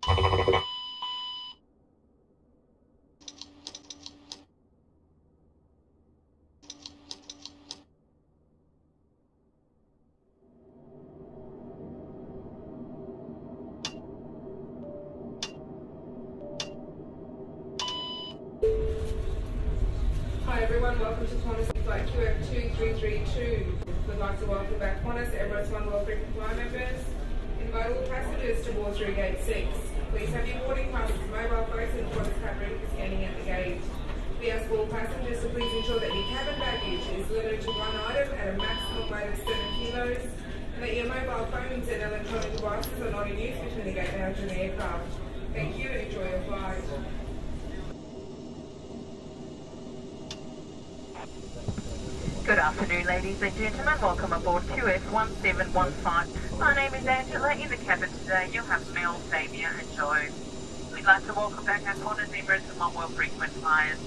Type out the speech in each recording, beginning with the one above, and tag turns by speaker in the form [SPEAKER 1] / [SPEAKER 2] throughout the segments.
[SPEAKER 1] Hi everyone, welcome to Qantas Flight QF2332. We'd like to welcome back Qantas Aerosoft World Update VII members. Invite all passengers towards through Gate 6. Please have your boarding passes, mobile phones and Qantas card ready for scanning at the gate. We ask all passengers to please ensure that your cabin baggage is limited to one item at a maximum weight of 7 kilos and that your mobile phones and electronic devices are not in use between the gate lounge and the aircraft. Thank you and enjoy your flight.
[SPEAKER 2] Good afternoon, ladies and gentlemen. Welcome aboard QF1715. My name is Angela. In the cabin today, you'll have Mel, Xavier and Joe. We'd like to welcome back our Qantas, Emirates and Oneworld frequent flyers.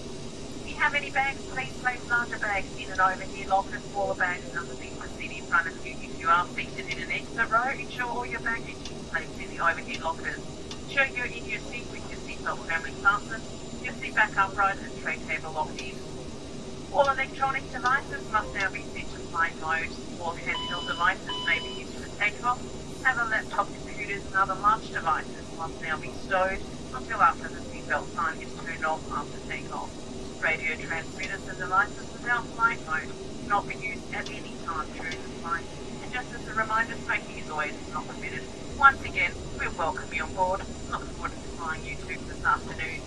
[SPEAKER 2] If you have any bags, please place larger bags in and overhead lockers, smaller bags underneath the seat in front of you. If you are seated in an exit row, ensure all your baggage is placed in the overhead lockers. Ensure you're in your seat with your seatbelt firmly fastened, your seat back upright and tray table locked in. All electronic devices must now be set to flight mode. All handheld devices may be used for takeoff. Other laptop computers and other large devices must now be stowed until after the seatbelt sign is turned off after takeoff. Radio transmitters and devices without flight mode cannot be used at any time during the flight. And just as a reminder, smoking is always not permitted. Once again, we welcome you on board. Look forward to flying you too this afternoon.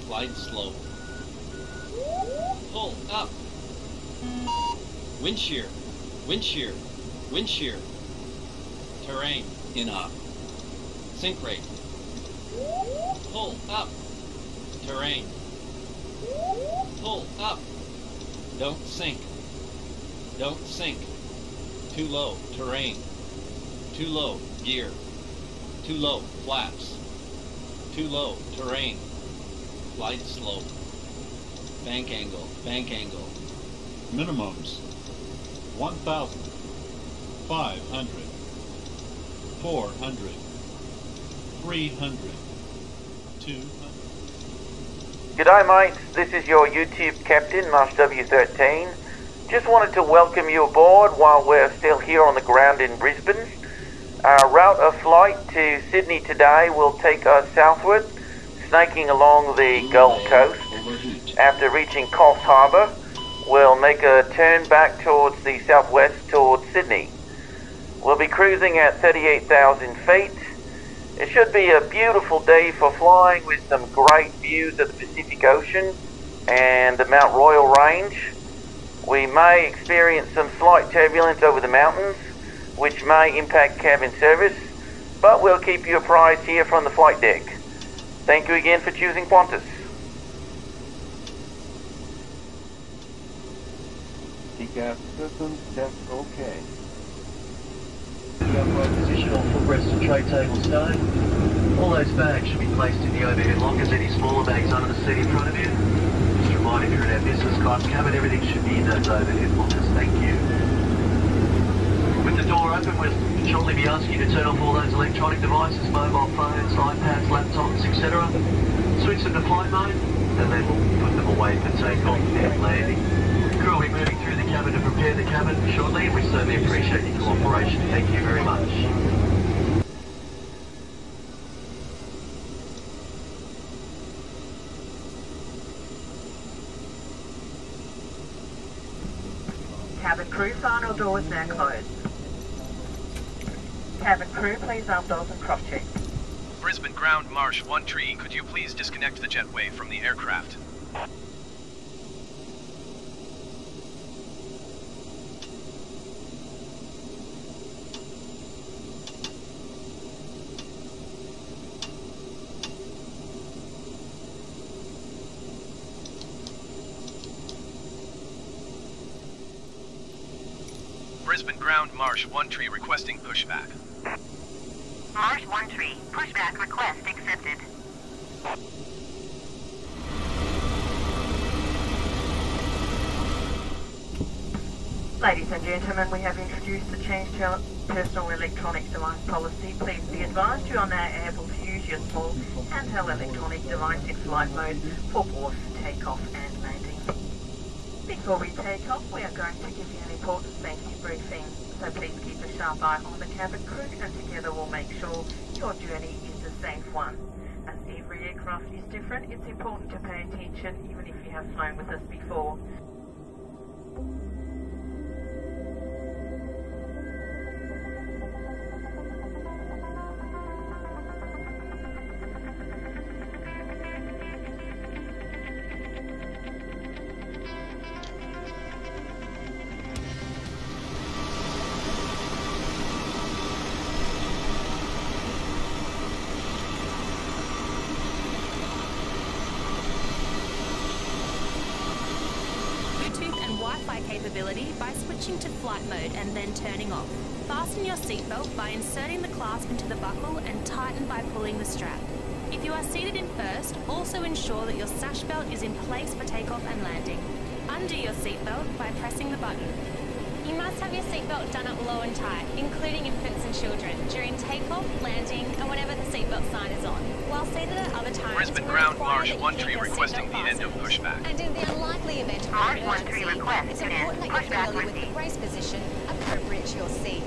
[SPEAKER 3] Glide slow. Pull up. Wind shear. Wind shear. Wind shear. Terrain. In up. Sink rate. Pull up. Terrain. Pull up. Don't sink. Don't sink. Too low. Terrain. Too low. Gear. Too low. Flaps. Too low. Terrain. Glide slope. Bank angle. Bank angle.
[SPEAKER 4] Minimums 1,000, 500, 400, 300, 200.
[SPEAKER 5] G'day mates, this is your YouTube captain, Marsh W13. Just wanted to welcome you aboard while we're still here on the ground in Brisbane. Our route of flight to Sydney today will take us southward, snaking along the Gold Coast. After reaching Coffs Harbour, we'll make a turn back towards the southwest towards Sydney. We'll be cruising at 38,000 feet. It should be a beautiful day for flying with some great views of the Pacific Ocean and the Mount Royal Range. We may experience some slight turbulence over the mountains, which may impact cabin service, but we'll keep you apprised here from the flight deck. Thank you again for choosing Qantas.
[SPEAKER 6] TCAS systems, test OK.
[SPEAKER 7] The upright position, all footrest and tray table stay. All those bags should be placed in the overhead lockers, any smaller bags under the seat in front of you. Just a reminder, if you're in our business class cabin, everything should be in those overhead lockers. Thank you. With the door open, we'll shortly be asking you to turn off all those electronic devices, mobile phones, iPads, laptops, etc. Switch them to flight mode, and then we'll put them away for takeoff and landing. Crew will be moving through the cabin to prepare the cabin shortly, and we certainly appreciate your cooperation. Thank you very much.
[SPEAKER 2] Cabin crew, final doors now closed. Cabin crew, please arm doors and cross check.
[SPEAKER 8] Brisbane ground, Marsh 1 tree. Could you please disconnect the jetway from the aircraft? Brisbane ground Marsh 1 tree requesting pushback.
[SPEAKER 2] Marsh 1 tree, pushback request accepted. Ladies and gentlemen, we have introduced the change to our personal electronic device policy. Please be advised you are now able to use your small handheld electronic device in flight mode for both takeoff and landing. Before we take off, we are going to give you an important safety briefing, so please keep a sharp eye on the cabin crew and together we'll make sure your journey is a safe one. As every aircraft is different, it's important to pay attention even if you have flown with us before.
[SPEAKER 9] Capability by switching to flight mode and then turning off. Fasten your seatbelt by inserting the clasp into the buckle and tighten by pulling the strap. If you are seated in first, also ensure that your sash belt is in place for takeoff and landing. Undo your seatbelt by pressing the button.
[SPEAKER 10] You must have your seatbelt done up low and tight, including infants and children, during takeoff, landing, and whenever the seatbelt sign is on. While seated at other times,
[SPEAKER 8] Brisbane ground Marsh 1 tree requesting the end of pushback.
[SPEAKER 10] And in the unlikely event of an emergency, it's important that you're familiar with the brace position appropriate to your seat.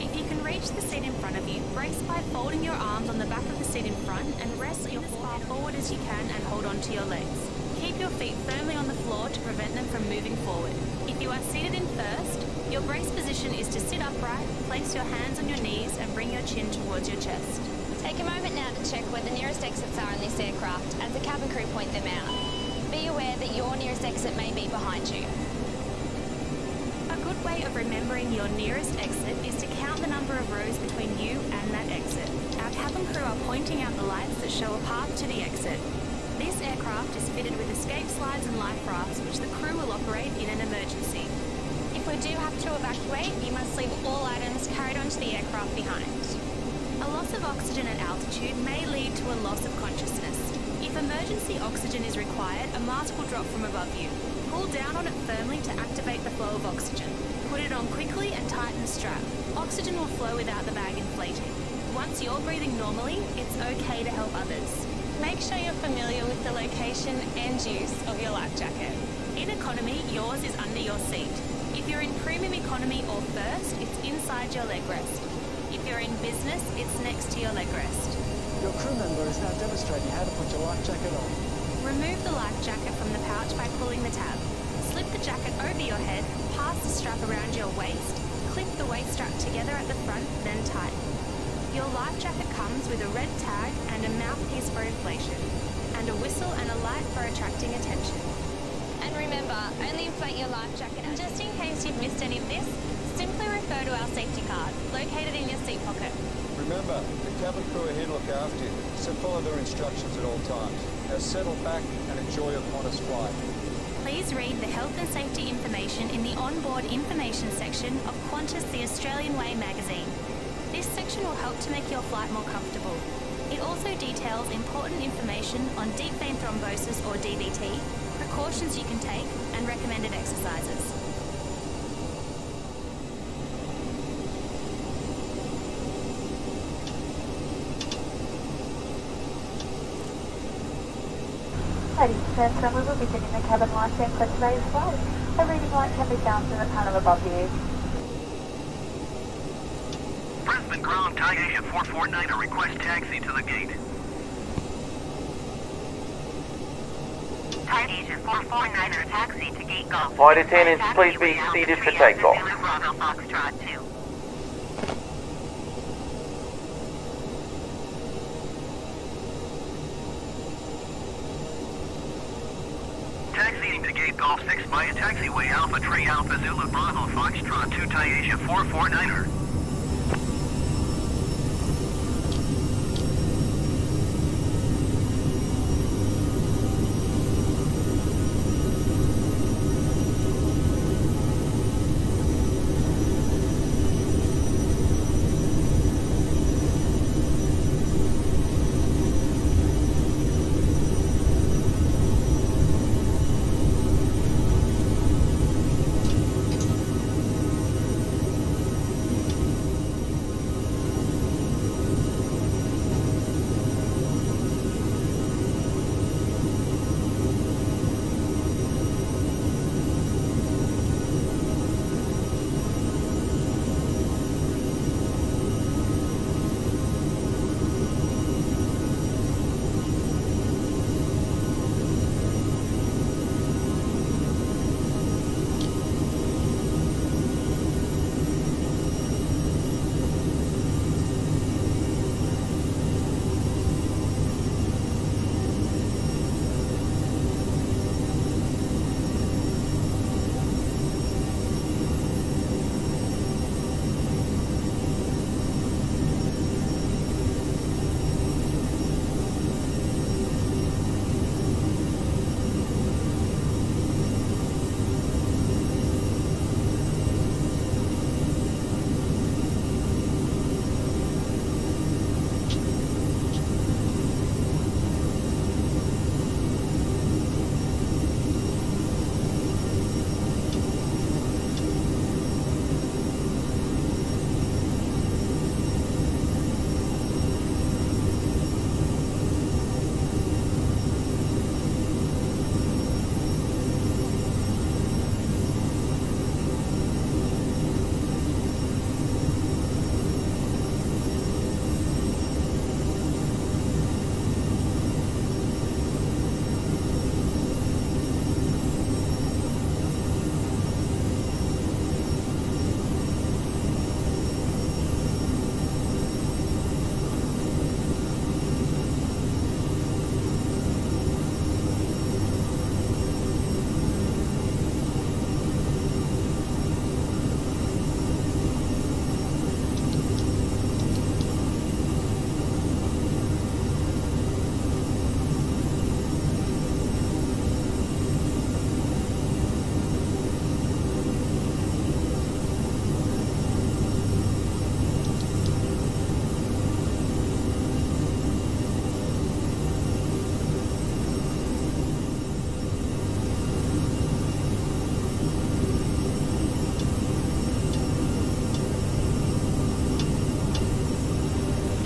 [SPEAKER 9] If you can reach the seat in front of you, brace by folding your arms on the back of the seat in front and rest your as far forward as you can and hold on to your legs. Keep your feet firmly on the floor to prevent them from moving forward. If you are seated in first, your brace position is to sit upright, place your hands on your knees and bring your chin towards your chest.
[SPEAKER 10] Take a moment now to check where the nearest exits are in this aircraft as the cabin crew point them out. Be aware that your nearest exit may be behind you.
[SPEAKER 9] A good way of remembering your nearest exit is to count the number of rows between you and that exit. Our cabin crew are pointing out the lights that show a path to the exit. This aircraft is fitted with escape slides and life rafts which the crew will operate in an emergency.
[SPEAKER 10] If we do have to evacuate, you must leave all items carried onto the aircraft behind.
[SPEAKER 9] A loss of oxygen at altitude may lead to a loss of consciousness. If emergency oxygen is required, a mask will drop from above you. Pull down on it firmly to activate the flow of oxygen. Put it on quickly and tighten the strap. Oxygen will flow without the bag inflating. Once you're breathing normally, it's okay to help others.
[SPEAKER 10] Make sure you're familiar with the location and use of your life jacket.
[SPEAKER 9] In economy, yours is under your seat. If you're in premium economy or first, it's inside your leg rest. If you're in business, it's next to your leg rest.
[SPEAKER 11] Your crew member is now demonstrating how to put your life jacket on.
[SPEAKER 9] Remove the life jacket from the pouch by pulling the tab. Slip the jacket over your head, pass the strap around your waist, clip the waist strap together at the front, then tighten. Your life jacket comes with a red tag and a mouthpiece for inflation, and a whistle and a light for attracting attention.
[SPEAKER 10] And remember, only inflate your life jacket. And just in case you've missed any of this, simply refer to our safety card, located in your seat pocket.
[SPEAKER 12] Remember, the cabin crew are here to look after you, so follow their instructions at all times. Now settle back and enjoy your Qantas flight.
[SPEAKER 9] Please read the health and safety information in the onboard information section of Qantas The Australian Way magazine. This section will help to make your flight more comfortable. It also details important information on deep vein thrombosis or DVT, precautions you can take, and recommended exercises.
[SPEAKER 13] Ladies and gentlemen, we will be beginning the cabin light check for today's flight. A reading light can be found in the panel above you.
[SPEAKER 14] Brisbane ground Takeoff 449 request taxi to the gate.
[SPEAKER 2] Takeoff 449 taxi to gate golf.
[SPEAKER 5] Flight attendants, please be seated for takeoff.
[SPEAKER 14] Taxiing to gate golf 6 via taxiway Alpha Tree Alpha Zulu Bravo Foxtrot 2 Takeoff 449er.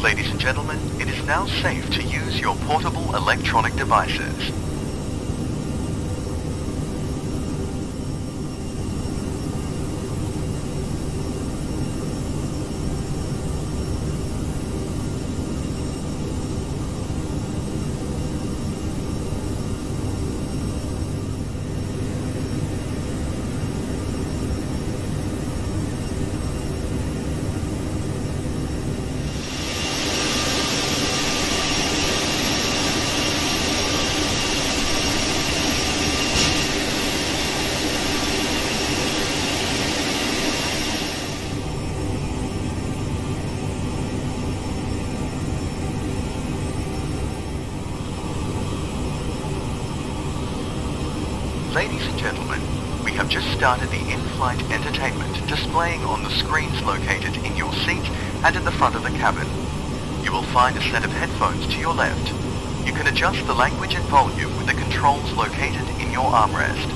[SPEAKER 14] Ladies and gentlemen, it is now safe to use your portable electronic devices. Ladies and gentlemen, we have just started the in-flight entertainment displaying on the screens located in your seat and in the front of the cabin. You will find a set of headphones to your left. You can adjust the language and volume with the controls located in your armrest.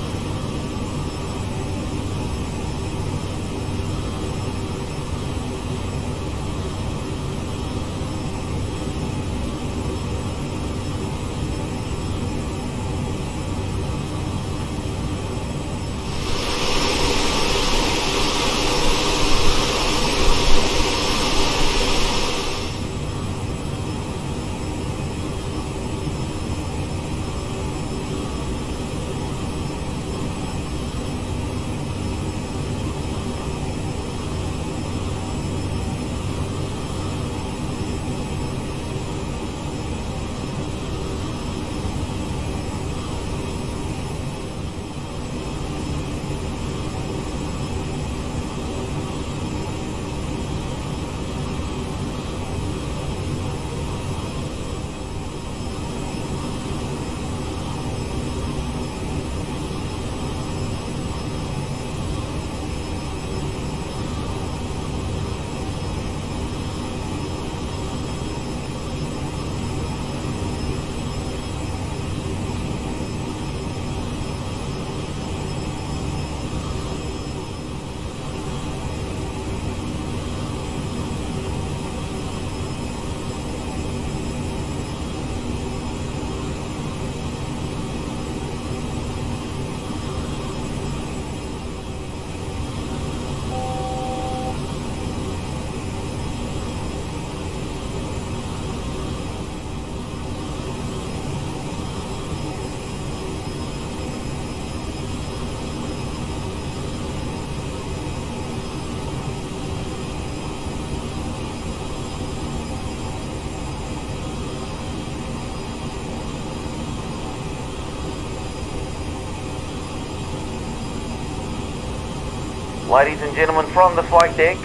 [SPEAKER 5] Ladies and gentlemen, from the flight deck,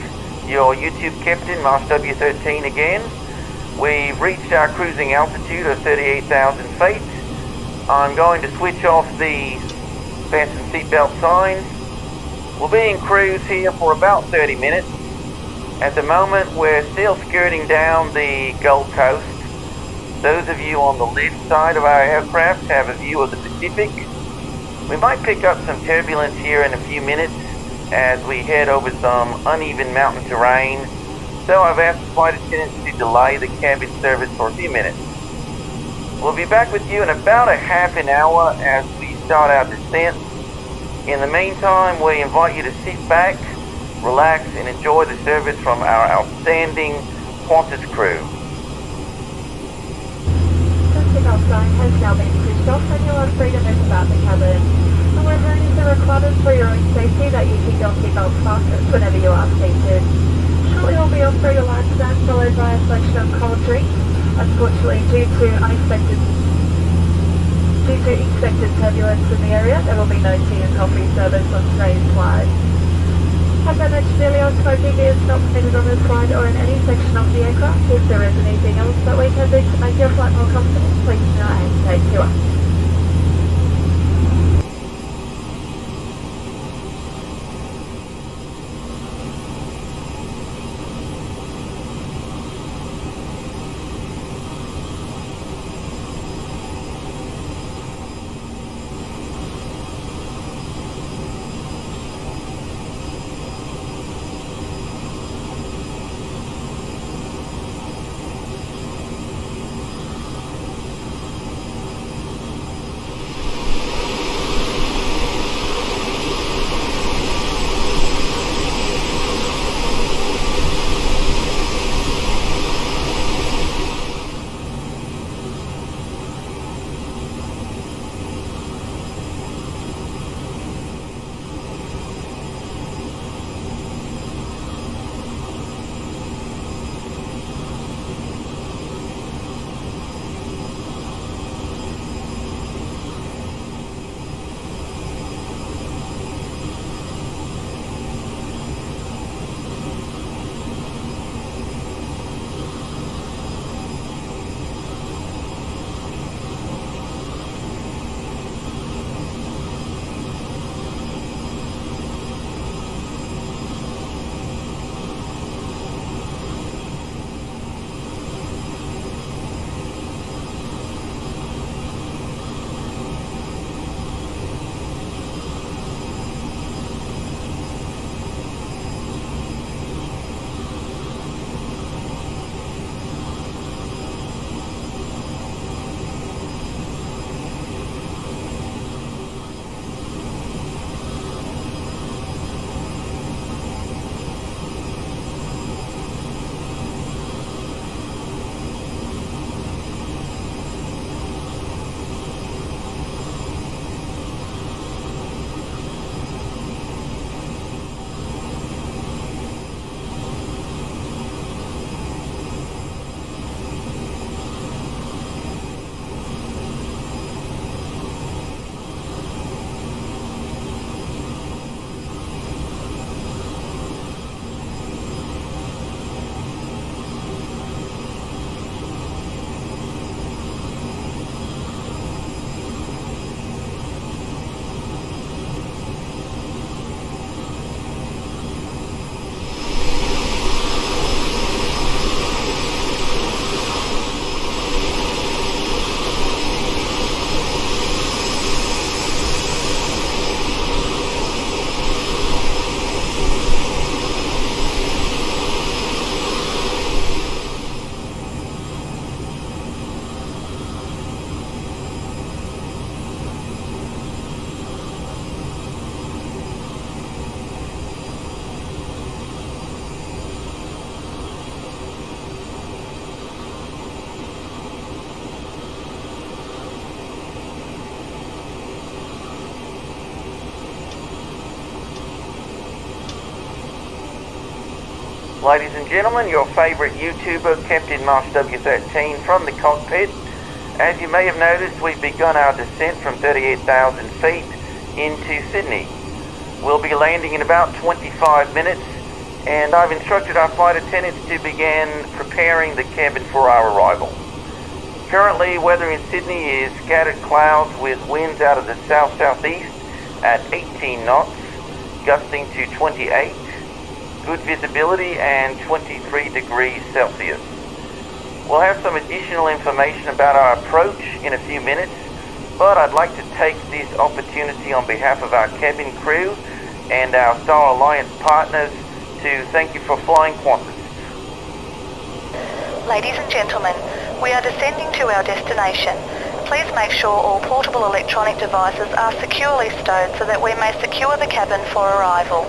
[SPEAKER 5] your YouTube captain, Master W13 again. We've reached our cruising altitude of 38,000 feet. I'm going to switch off the fasten seatbelt signs. We'll be in cruise here for about 30 minutes. At the moment, we're still skirting down the Gold Coast. Those of you on the left side of our aircraft have a view of the Pacific. We might pick up some turbulence here in a few minutes as we head over some uneven mountain terrain, so I've asked the flight attendants to delay the cabin service for a few minutes. We'll be back with you in about a half an hour as we start our descent. In the meantime, we invite you to sit back, relax, and enjoy the service from our outstanding Qantas crew.
[SPEAKER 13] The takeoff sign has now been switched off and you're free to move about the cabin. However, it is a requirement for your own safety that you keep your seatbelt fastened whenever you are seated. Shortly we'll be offering a light stand followed by a selection of cold drinks. Unfortunately, due to expected turbulence in the area, there will be no tea and coffee service on today's flight. As I mentioned earlier, smoking is not permitted on this flight or in any section of the aircraft. If there is anything else that we can do to make your flight more comfortable, please do not hesitate to ask.
[SPEAKER 5] Ladies and gentlemen, your favourite YouTuber, Captain Marsh W13 from the cockpit. As you may have noticed, we've begun our descent from 38,000 feet into Sydney. We'll be landing in about 25 minutes, and I've instructed our flight attendants to begin preparing the cabin for our arrival. Currently, weather in Sydney is scattered clouds with winds out of the south-southeast at 18 knots, gusting to 28, good visibility and 23 degrees Celsius. We'll have some additional information about our approach in a few minutes, but I'd like to take this opportunity on behalf of our cabin crew and our Star Alliance partners to thank you for flying Qantas.
[SPEAKER 15] Ladies and gentlemen, we are descending to our destination. Please make sure all portable electronic devices are securely stowed so that we may secure the cabin for arrival.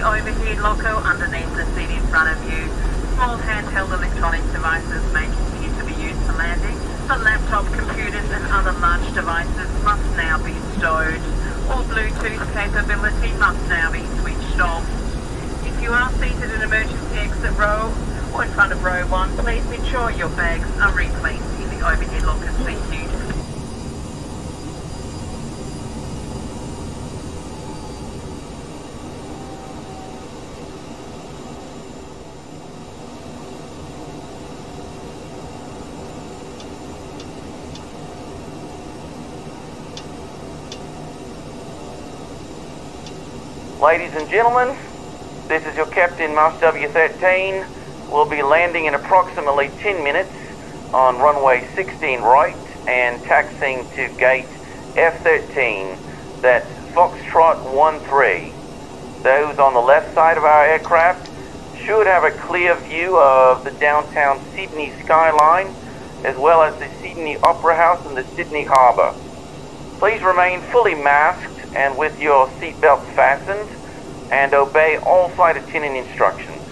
[SPEAKER 2] Overhead locker underneath the seat in front of you. Small handheld electronic devices may continue to be used for landing, but laptop computers and other large devices must now be stowed. All Bluetooth capability must now be switched off. If you are seated in emergency exit row or in front of row 1, please ensure your bags are replaced in the overhead locker seat unit.
[SPEAKER 5] Ladies and gentlemen, this is your Captain Marsh W13. We'll be landing in approximately 10 minutes on runway 16 right and taxiing to gate F13. That's Foxtrot 13. Those on the left side of our aircraft should have a clear view of the downtown Sydney skyline, as well as the Sydney Opera House and the Sydney Harbour. Please remain fully masked and with your seatbelts fastened, and obey all flight attendant instructions.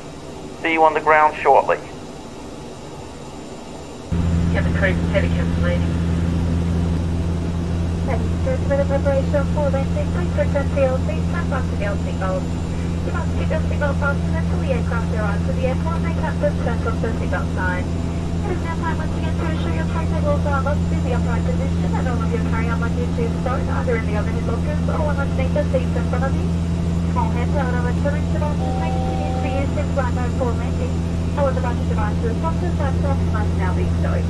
[SPEAKER 5] See you on the ground shortly.
[SPEAKER 2] Cabin crew, helicopter landing.
[SPEAKER 13] Ladies and gentlemen, in preparation for landing, please return to your seats and fasten your seatbelts. You must keep your seatbelt fastened until the aircraft arrives at the airport and captain turns off the seatbelt sign. It is now time once again to ensure your tray tables are locked in the upright position and all of your carry-on luggage is stowed either in the overhead lockers or underneath the seats in front of you. Small handheld electronic devices may continue to be used in flight mode for landing. However, bunch of devices, boxes, laptops must now be stowed.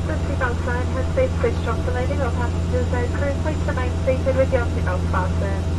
[SPEAKER 13] The seatbelt sign has been switched off for landing. All passengers and crew, please remain seated with your seatbelt fastened.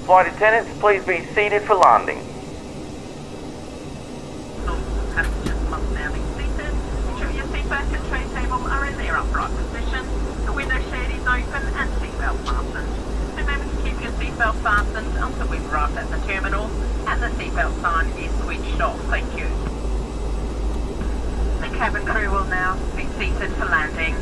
[SPEAKER 5] Flight attendants, please be seated for landing.
[SPEAKER 2] Passengers must now be seated. Ensure your seatback and tray table are in their upright position. The window shade is open and seatbelt fastened. Remember to keep your seatbelt fastened until we've arrived at the terminal and the seatbelt sign is switched off. Thank you. The cabin crew will now be seated for landing.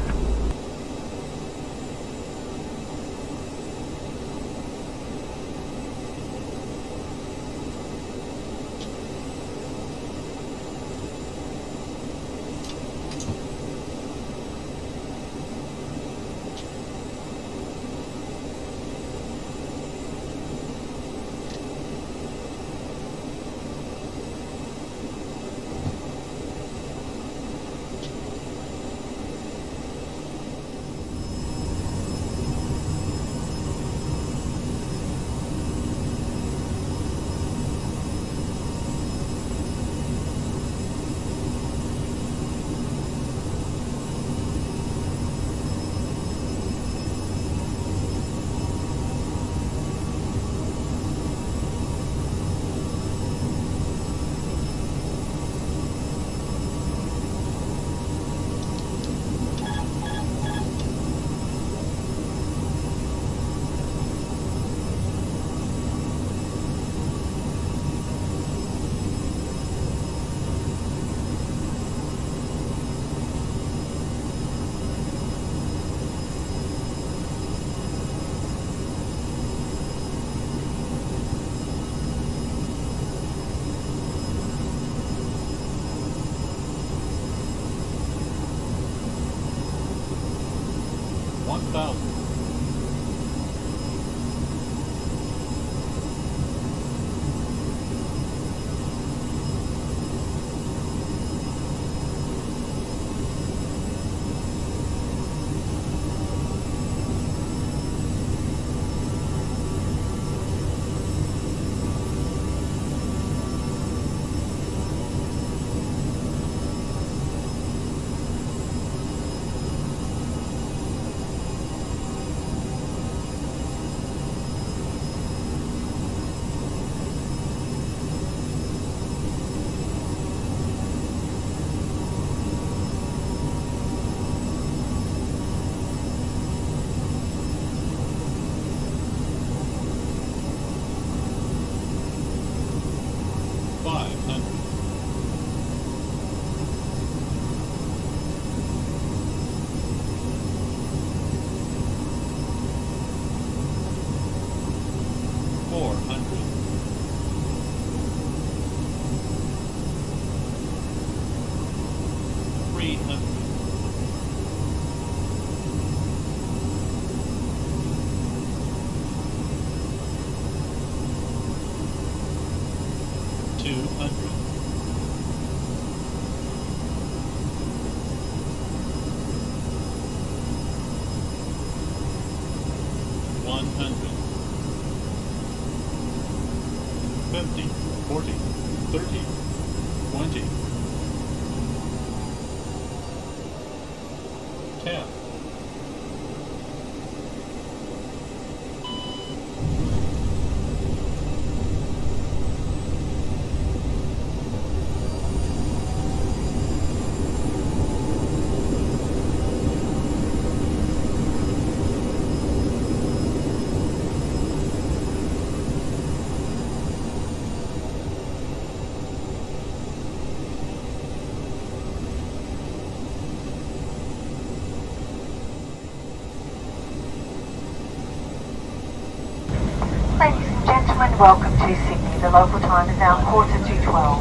[SPEAKER 15] Welcome to Sydney. The local time is now 11:45.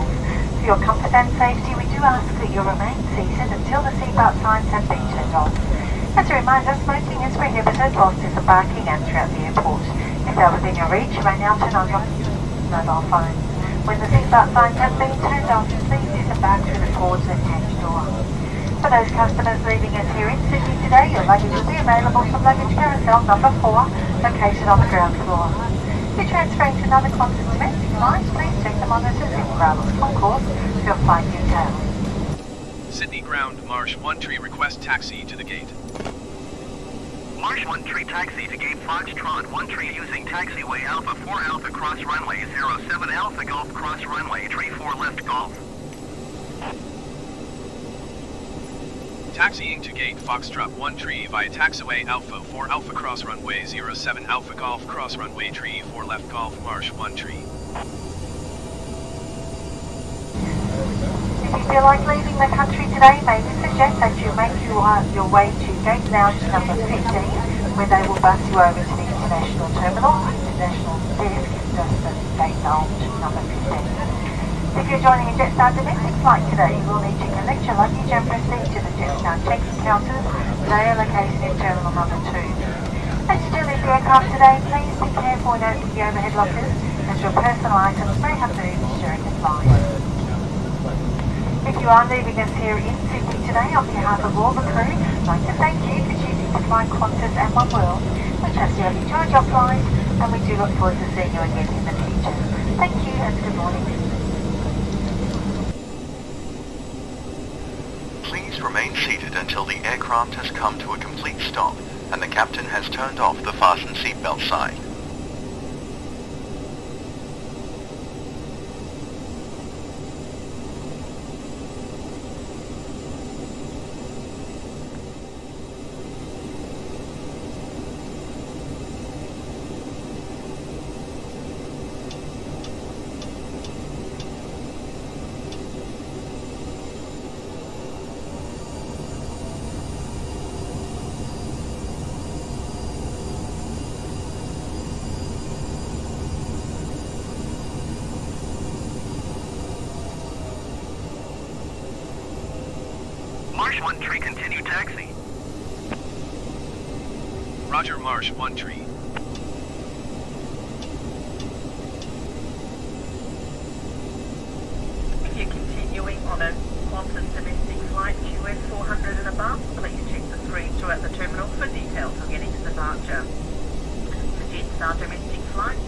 [SPEAKER 15] For your comfort and safety, we do ask that you remain seated until the seatbelt signs have been turned off. As a reminder, smoking is prohibited whilst disembarking and throughout the airport. If they're within your reach, you may now turn on your mobile phone. When the seatbelt signs have been turned off, please disembark through the forwards left-hand door. For those customers leaving us here in Sydney today, your luggage will be available from luggage carousel number 4, located on the ground floor. If you're transferring to another Qantas domestic flight, please check the monitors in Groundless Concourse for your flight details.
[SPEAKER 8] Sydney Ground, Marsh 1 Tree, request taxi to the gate.
[SPEAKER 14] Marsh 1 tree taxi to gate Foxtrot 1 tree using taxiway Alpha 4 Alpha cross runway 07 Alpha Golf cross runway tree 4 left Golf.
[SPEAKER 8] Taxiing to gate Foxtrot 1 tree via taxiway Alpha 4 Alpha cross runway 07 Alpha Golf cross runway tree 4 left Golf Marsh 1 tree.
[SPEAKER 15] If you feel like leaving the country today, may we suggest that you make your way to gate lounge number 15, where they will bus you over to the international terminal. International desk is just at gate lounge number 15. If you're joining a Jetstar domestic flight today, you will need to collect your luggage and proceed to the Jetstar check-in counters. They are located in terminal number 2. As you do leave the aircraft today, please be careful in opening the overhead lockers, as your personal items may have moved during the flight. If you are leaving us here in Sydney today, on behalf of all the crew, I'd like to thank you for choosing to fly Qantas and Oneworld. We trust you have enjoyed your flight, and we do look forward to seeing you again in the future. Thank you and good morning.
[SPEAKER 14] Please remain seated until the aircraft has come to a complete stop and the captain has turned off the fasten seatbelt sign. Marsh 1 tree, continue taxi.
[SPEAKER 8] Roger, Marsh 1 tree.
[SPEAKER 2] If you're continuing on a Qantas domestic flight QF 400 and above, please check the screen throughout the terminal for details of getting to departure. For Jetstar domestic flights,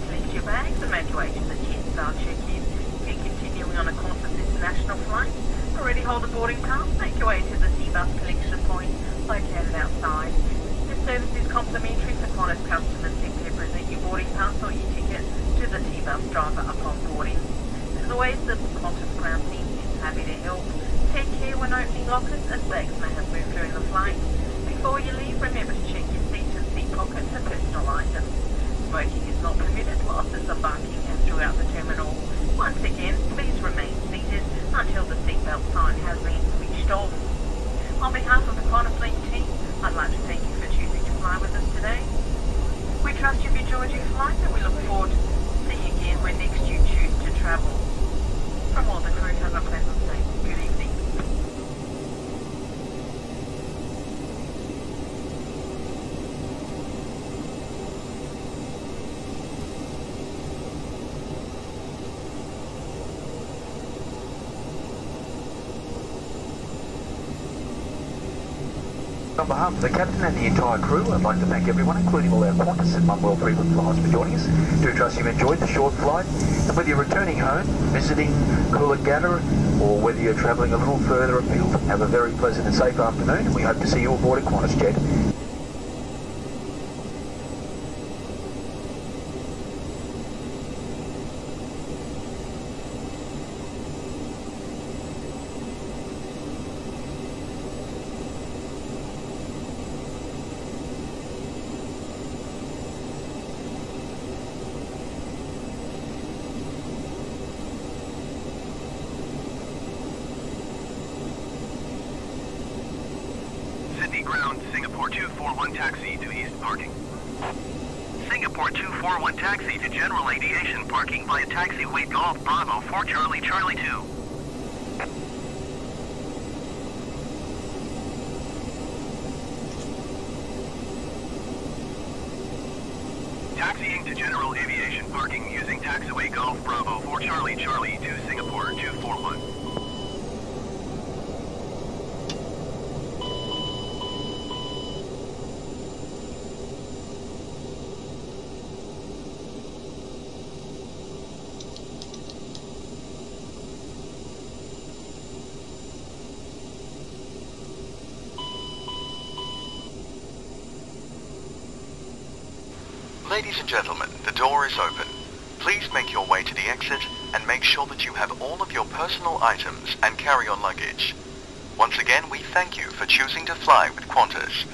[SPEAKER 2] collect your bags and make your way to the Jetstar check-in. If you're continuing on a Qantas international flight, already hold a boarding pass, make your way to the C-Bus collection point located outside. This service is complimentary for Qantas customers. Simply present your boarding pass or your ticket to the C-Bus driver upon boarding. As always, the Qantas ground team is happy to help. Take care when opening lockers, as bags may have moved during the flight. Before you leave, remember to check your seats and seat pockets for personal items. Smoking is not permitted whilst there's a barking and throughout the terminal. Once again, please remain seated until the seatbelt sign has been switched off. On behalf of the Qantas Link team, I'd like to thank you for choosing to fly with us today. We trust you've enjoyed your flight and we look forward to seeing you again when next you choose to travel. From all the crew, have a pleasant day. Good evening.
[SPEAKER 16] On behalf of the captain and the entire crew, I'd like to thank everyone, including all our Qantas and Oneworld frequent flyers, for joining us. Do trust you've enjoyed the short flight, and whether you're returning home, visiting Coolangatta, or whether you're travelling a little further afield, have a very pleasant and safe afternoon, and we hope to see you aboard a Qantas jet.
[SPEAKER 14] Sydney ground, Singapore 241 taxi to east parking. Singapore 241 taxi to general aviation parking via taxiway Golf Bravo 4 Charlie Charlie 2. Taxiing to general aviation parking using taxiway Golf Bravo 4 Charlie Charlie to Singapore 241. Ladies and gentlemen, the door is open. Please make your way to the exit and make sure that you have all of your personal items and carry-on luggage. Once again, we thank you for choosing to fly with Qantas.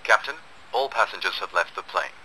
[SPEAKER 14] Captain, all passengers have left the plane.